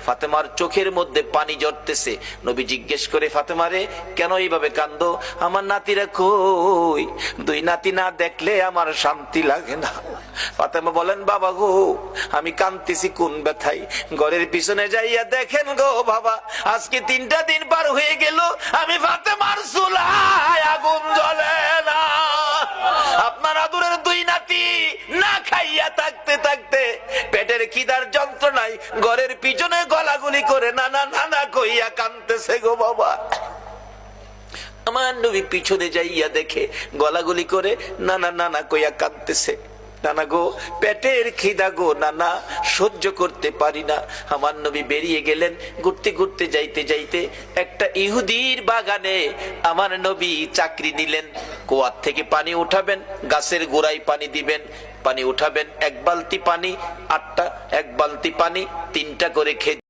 ফাতেমার চোখের মধ্যে পানি ঝরতেছে। নবী জিজ্ঞেস করে, ফাতেমা রে, কেন এইভাবে কান্দো? আমার নাতিরা কই? দুই নাতি না দেখলে আমার শান্তি লাগে না। ফাতেমা বলেন, বাবা গো, আমি কাঁদতেছি কোন ব্যথায়? ঘরের পিছনে যাইয়া দেখেন গো বাবা, আজকে 3টা দিন পার হয়ে গেল, আমি ফাতেমার চুলায় আগুন জ্বলে না। আপনার আদরের দুই নাতি না খাইয়া থাকতে থাকতে পেটের খিদার যন্ত্রণায় ঘরের পিছনে গলাগুলি করে নানা নানা কইয়া কাঁদতেছে গো বাবা। আমার নবী পিছনে যাইয়া দেখে গলাগুলি করে নানা নানা কইয়া কাঁদতেছে। নানা গো, পেটের খিদা গো নানা, সহ্য করতে পারি না। আমার নবী বেরিয়ে গেলেন। ঘুরতে ঘুরতে যাইতে যাইতে একটা ইহুদির বাগানে আমার নবী চাকরি নিলেন। কুয়ার থেকে পানি উঠাবেন, গাছের গোড়ায় পানি দিবেন, পানি উঠাবেন, 1 বালতি পানি 8টা, 1 বালতি পানি 3টা করে খেয়ে